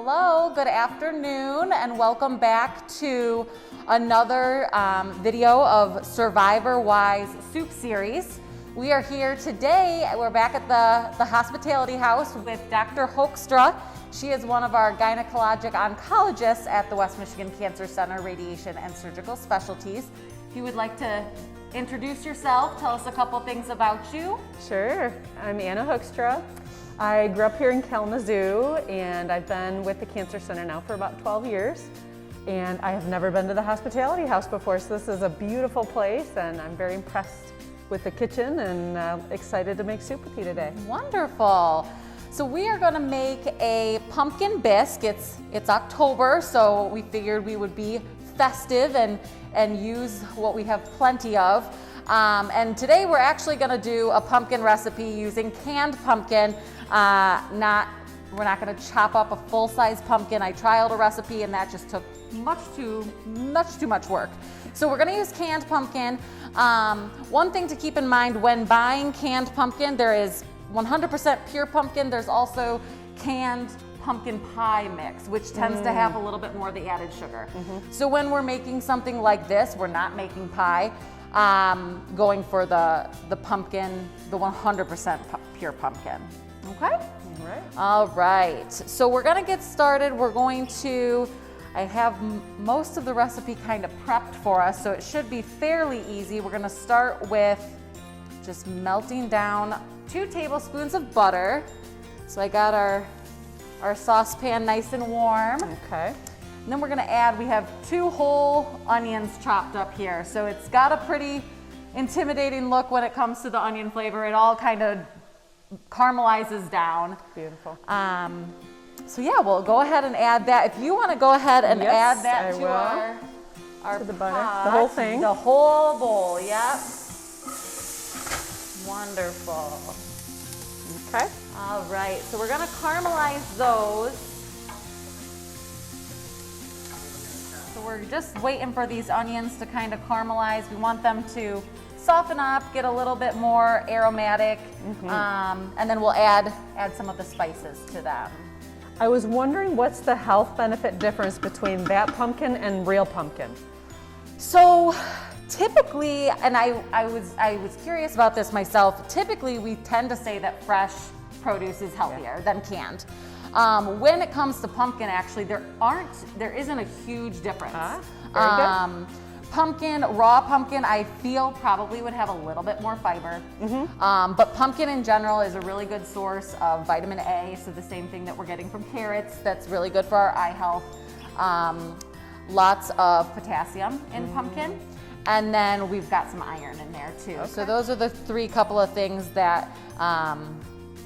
Hello, good afternoon, and welcome back to another video of SurvivorWise Soup Series. We are here today, we're back at the Hospitality House with Dr. Hoekstra. She is one of our gynecologic oncologists at the West Michigan Cancer Center, Radiation and Surgical Specialties. If you would like to introduce yourself, tell us a couple things about you. Sure, I'm Hoekstra. I grew up here in Kalamazoo, and I've been with the Cancer Center now for about 12 years. And I have never been to the Hospitality House before, so this is a beautiful place, and I'm very impressed with the kitchen and excited to make soup with you today. Wonderful. So we are going to make a pumpkin bisque. It's October, so we figured we would be festive and use what we have plenty of. And today we're actually going to do a pumpkin recipe using canned pumpkin. We're not going to chop up a full-size pumpkin. I trialed a recipe and that just took much too much work. So we're going to use canned pumpkin. One thing to keep in mind when buying canned pumpkin, there is 100% pure pumpkin. There's also canned pumpkin pie mix, which tends to have a little bit more of the added sugar. So when we're making something like this, we're not making pie. Going for the pumpkin, the 100% pure pumpkin. Okay? All right. All right. So we're going to get started. I have most of the recipe kind of prepped for us, so it should be fairly easy. We're going to start with just melting down 2 tablespoons of butter. So I got our saucepan nice and warm. Okay. And then we're going to add, we have 2 whole onions chopped up here. So it's got a pretty intimidating look when it comes to the onion flavor. It all kind of caramelizes down. Beautiful. So yeah, we'll go ahead and add that. If you want to go ahead and add that to our the butter, pot, the whole thing. The whole bowl, yep. Wonderful. Okay. All right, so we're going to caramelize those. So we're just waiting for these onions to kind of caramelize. We want them to soften up, get a little bit more aromatic, and then we'll add some of the spices to them. I was wondering what's the health benefit difference between that pumpkin and real pumpkin? So typically, and I was curious about this myself, typically we tend to say that fresh produce is healthier than canned. When it comes to pumpkin, actually, there isn't a huge difference. Very good. Raw pumpkin, I feel probably would have a little bit more fiber. But pumpkin in general is a really good source of vitamin A, so the same thing that we're getting from carrots, that's really good for our eye health. Lots of potassium in pumpkin. And then we've got some iron in there too. Okay. So those are the 3 couple of things that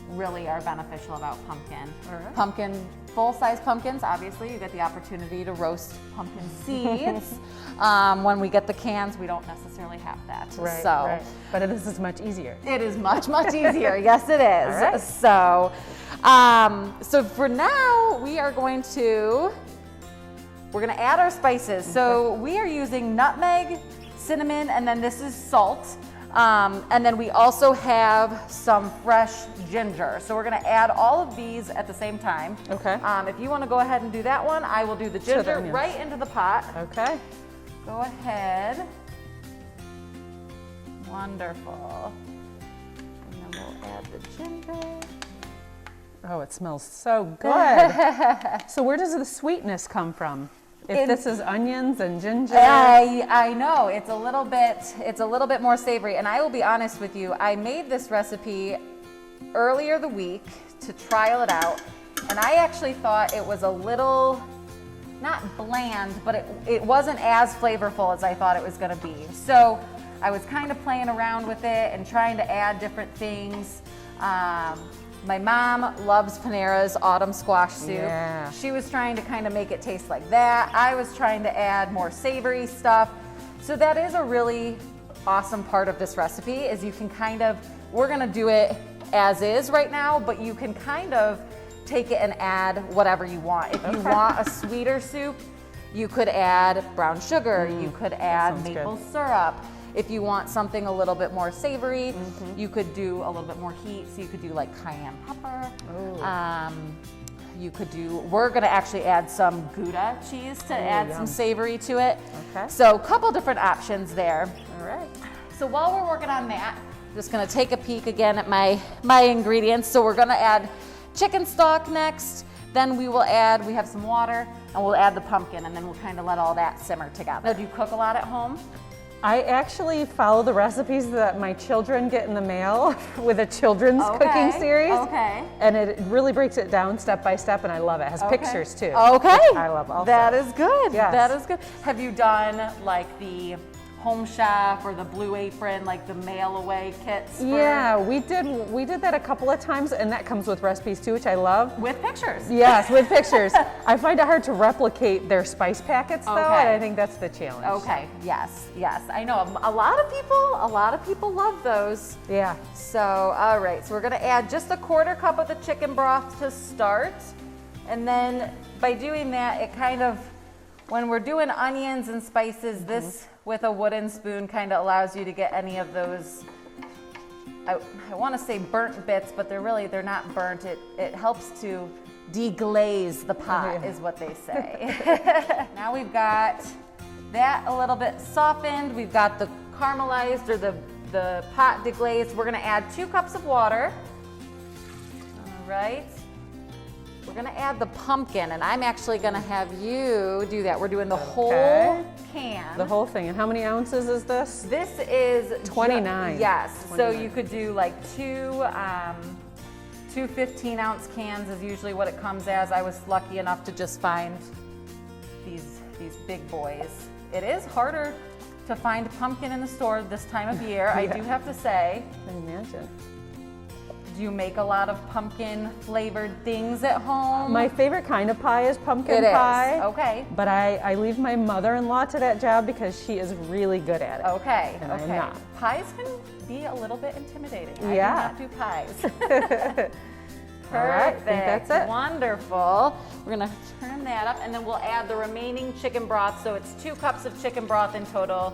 really are beneficial about pumpkin. All right. Pumpkin, full-size pumpkins, obviously you get the opportunity to roast pumpkin seeds. When we get the cans, we don't necessarily have that. Right, so, right. But this is much easier. It is much easier. Yes, it is. All right. So for now, we're going to add our spices. So we are using nutmeg, cinnamon, and then this is salt. And then we also have some fresh ginger. So we're going to add all of these at the same time. Okay. If you want to go ahead and do that one, I will do the ginger right into the pot. Okay. Go ahead. Wonderful. And then we'll add the ginger. Oh, it smells so good. So where does the sweetness come from? If this is onions and ginger. I know, it's a little bit more savory, and I will be honest with you, I made this recipe earlier the week to trial it out, and I actually thought it was a little, not bland, but it wasn't as flavorful as I thought it was going to be. So I was kind of playing around with it and trying to add different things. My mom loves Panera's autumn squash soup. Yeah. She was trying to kind of make it taste like that. I was trying to add more savory stuff. So that is a really awesome part of this recipe is you can we're gonna do it as is right now, but you can kind of take it and add whatever you want. If you want a sweeter soup, you could add brown sugar, you could add maple syrup. If you want something a little bit more savory, you could do a little bit more heat, so you could do like cayenne pepper. You could do, we're gonna actually add some Gouda cheese to add some savory to it. Okay. So a couple different options there. All right. So while we're working on that, I'm just gonna take a peek again at my ingredients. So we're gonna add chicken stock next, then we have some water, and we'll add the pumpkin, and then we'll kind of let all that simmer together. Now, do you cook a lot at home? I actually follow the recipes that my children get in the mail with a children's cooking series. Okay. And it really breaks it down step by step, and I love it. It has pictures too. Okay. Which I love also. That is good. Yes. That is good. Have you done like the Home Chef or the Blue Apron, like the mail away kits? Yeah, we did that a couple of times, and that comes with recipes too, which I love. With pictures. Yes, with pictures. I find it hard to replicate their spice packets though, and I think that's the challenge. Okay. Yes. Yes. I know a lot of people love those. Yeah. So, all right. So we're gonna add just a 1/4 cup of the chicken broth to start, and then by doing that, it kind of, when we're doing onions and spices, this with a wooden spoon kind of allows you to get any of those, I want to say burnt bits, but they're not burnt. It helps to deglaze the pot is what they say. Now we've got that a little bit softened. We've got the caramelized or the pot deglazed. We're gonna add 2 cups of water. All right. We're gonna add the pumpkin, and I'm actually gonna have you do that. We're doing the whole can. The whole thing. And how many ounces is this? This is 29. Yes. 29. So you could do like two 15-ounce cans is usually what it comes as. I was lucky enough to just find these big boys. It is harder to find pumpkin in the store this time of year. I do have to say. I imagine. Do you make a lot of pumpkin flavored things at home? My favorite kind of pie is pumpkin pie. It is. Okay. But I leave my mother-in-law to that job because she is really good at it. Okay. And okay. I'm not. Pies can be a little bit intimidating. Yeah. I do not do pies. Perfect. All right, I think that's it. Wonderful. We're gonna turn that up, and then we'll add the remaining chicken broth. So it's 2 cups of chicken broth in total.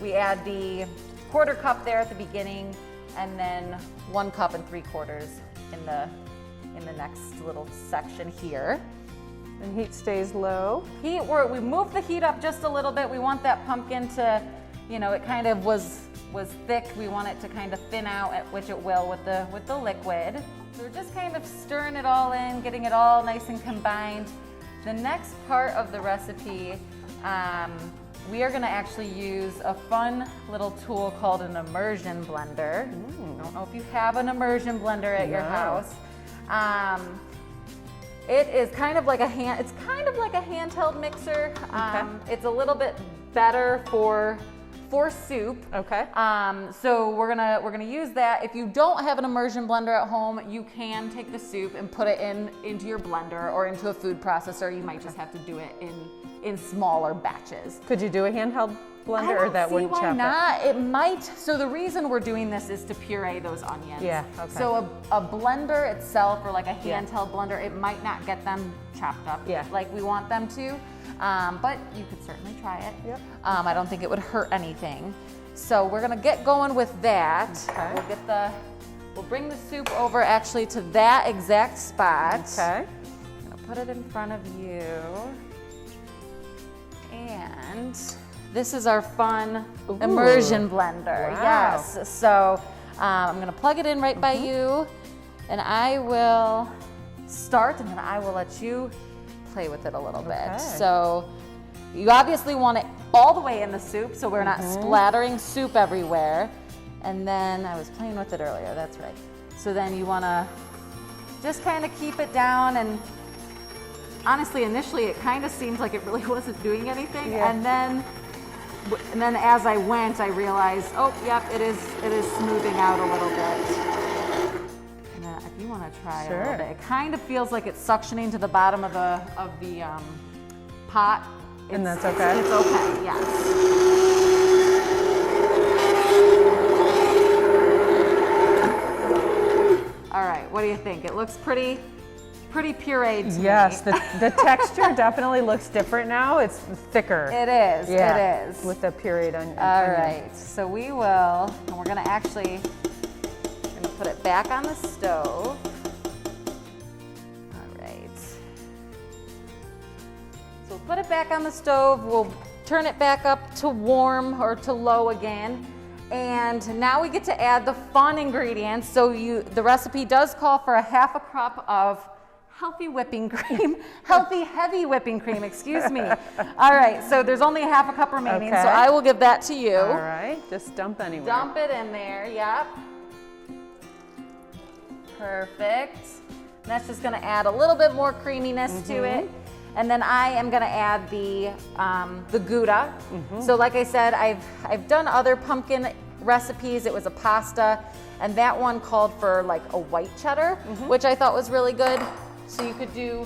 We add the 1/4 cup there at the beginning, and then 1 cup and 3/4 in the next little section here. And heat stays low. We moved the heat up just a little bit. We want that pumpkin to, it kind of was thick. We want it to kind of thin out, which it will with the liquid. So we're just kind of stirring it all in, getting it all nice and combined. The next part of the recipe, we are going to actually use a fun little tool called an immersion blender. I don't know if you have an immersion blender at your house. It is kind of like a handheld mixer. It's a little bit better for soup. Okay. So we're gonna use that. If you don't have an immersion blender at home, you can take the soup and put it into your blender or into a food processor. You might just have to do it in smaller batches. Could you do a handheld blender, or that wouldn't chop it? Why not? It might. So the reason we're doing this is to puree those onions. Yeah. Okay. So a blender itself, or like a handheld blender, it might not get them chopped up like we want them to. But you could certainly try it. Yep. I don't think it would hurt anything. So we're gonna get going with that. Okay. We'll bring the soup over actually to that exact spot. Okay. I'm gonna put it in front of you. And this is our fun immersion blender. Wow. Yes. So I'm gonna plug it in right by you, and I will start, and then I will let you play with it a little bit. So you obviously want it all the way in the soup, so we're not splattering soup everywhere. And then I was playing with it earlier, that's right. So then you wanna just kind of keep it down, and honestly, initially it kind of seemed like it really wasn't doing anything. And then as I went, I realized, oh, yep, it is smoothing out a little bit. And then if you want to try a little bit, it kind of feels like it's suctioning to the bottom of the pot. And that's okay? It's okay, yes. All right, what do you think? It looks pretty pureed to me. Yes, the texture definitely looks different now. It's thicker. It is, it is. With the pureed onion. All right, so we will, and we're gonna put it back on the stove. All right. So put it back on the stove. We'll turn it back up to warm or to low again. And now we get to add the fun ingredients. So the recipe does call for a half a cup of healthy whipping cream, heavy whipping cream, excuse me. All right, so there's only a half a cup remaining, so I will give that to you. All right, just dump anywhere. Dump it in there, yep. Perfect. And that's just gonna add a little bit more creaminess to it. And then I am gonna add the Gouda. So like I said, I've done other pumpkin recipes. It was a pasta, and that one called for like a white cheddar, which I thought was really good. So you could do,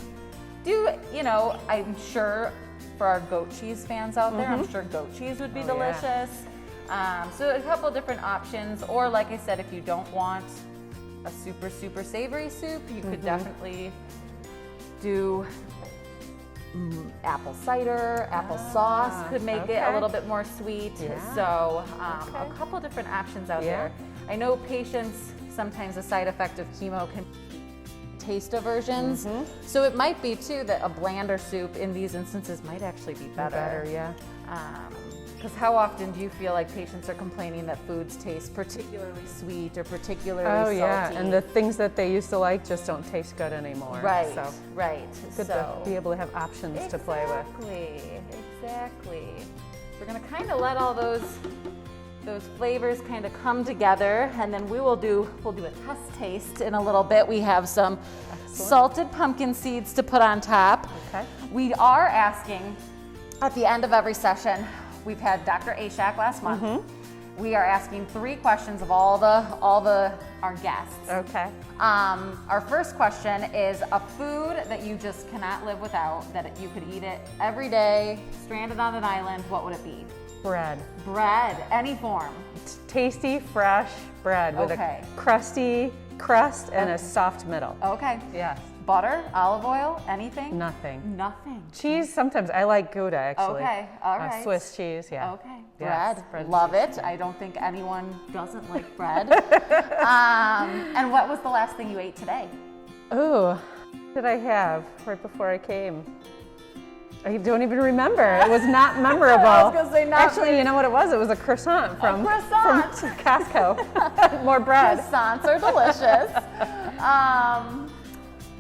you know, I'm sure for our goat cheese fans out there, I'm sure goat cheese would be delicious. Yeah. So a couple different options, or like I said, if you don't want a super savory soup, you could definitely do apple cider, apple sauce could make it a little bit more sweet. Yeah. So a couple different options out there. I know patients, sometimes a side effect of chemo can taste aversions. So it might be too that a blander soup in these instances might actually be better. Because how often do you feel like patients are complaining that foods taste particularly sweet or particularly salty? And the things that they used to like just don't taste good anymore. Right, so good to be able to have options to play with. Exactly. So we're gonna kind of let all those flavors kind of come together, and then we'll do a test taste in a little bit. We have some salted pumpkin seeds to put on top. Okay. We are asking at the end of every session. We've had Dr. Ashak last month. We are asking 3 questions of all our guests. Okay. Our first question is a food that you just cannot live without, that you could eat it every day, stranded on an island. What would it be? Bread. Bread, any form. Tasty, fresh bread with a crusty crust and a soft middle. Okay. Yes. Butter, olive oil, anything? Nothing. Nothing. Cheese, sometimes. I like Gouda, actually. Okay, all right. Swiss cheese, yeah. Okay. Yes, bread, love it. I don't think anyone doesn't like bread. And what was the last thing you ate today? Ooh, what did I have right before I came? I don't even remember. It was not memorable. I was going to say not. Actually, you know what it was? It was a croissant from Costco. More bread. Croissants are delicious.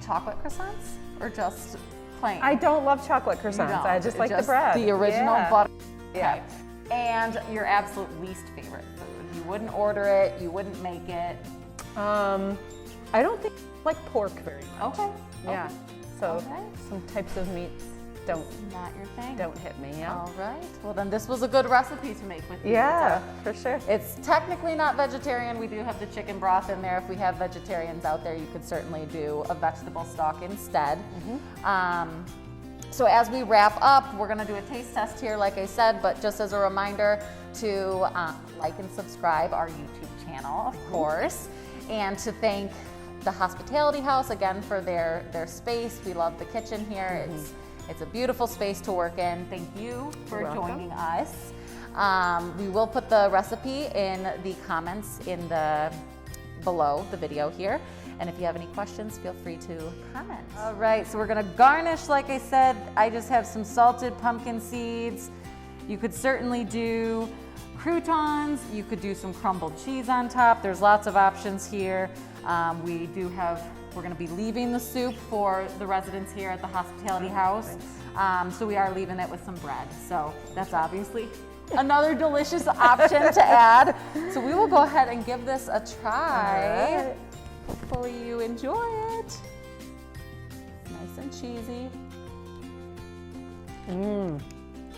Chocolate croissants or just plain? I don't love chocolate croissants. I just like the bread. The original butter. Yeah. And your absolute least favorite food? You wouldn't order it, you wouldn't make it? I don't think I like pork very much. Okay. Yeah. So some types of meats don't hit me. Yeah. All right. Well, then this was a good recipe to make with you. Yeah, for sure. It's technically not vegetarian. We do have the chicken broth in there. If we have vegetarians out there, you could certainly do a vegetable stock instead. So as we wrap up, we're going to do a taste test here, like I said, but just as a reminder to like and subscribe our YouTube channel, of course, and to thank the Hospitality House again for their space. We love the kitchen here. It's a beautiful space to work in. Thank you for joining us. We will put the recipe in the comments below the video here. And if you have any questions, feel free to comment. All right, so we're gonna garnish, like I said. I just have some salted pumpkin seeds. You could certainly do croutons. You could do some crumbled cheese on top. There's lots of options here. We're gonna be leaving the soup for the residents here at the Hospitality House. So we are leaving it with some bread. So that's obviously another delicious option to add. So we will go ahead and give this a try. Right. Hopefully you enjoy it. Nice and cheesy.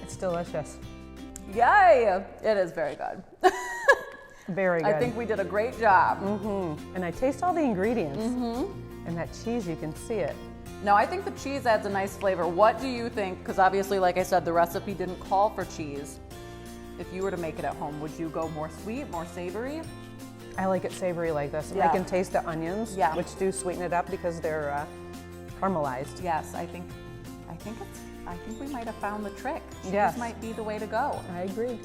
It's delicious. Yay! It is very good. Very good. I think we did a great job. And I taste all the ingredients. And that cheese, you can see it. No, I think the cheese adds a nice flavor. What do you think? Because obviously, like I said, the recipe didn't call for cheese. If you were to make it at home, would you go more sweet, more savory? I like it savory like this. I can taste the onions, which do sweeten it up because they're caramelized. Yes, I think we might have found the trick. Cheese might be the way to go. I agree.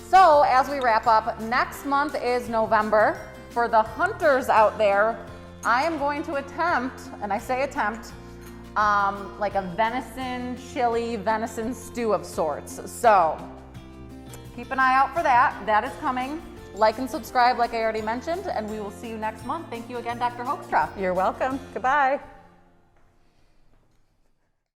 So as we wrap up, next month is November. For the hunters out there, I am going to attempt, and I say attempt, like a venison chili, venison stew of sorts. So keep an eye out for that. That is coming. Like and subscribe like I already mentioned, and we will see you next month. Thank you again, Dr. Hoekstra. You're welcome. Goodbye.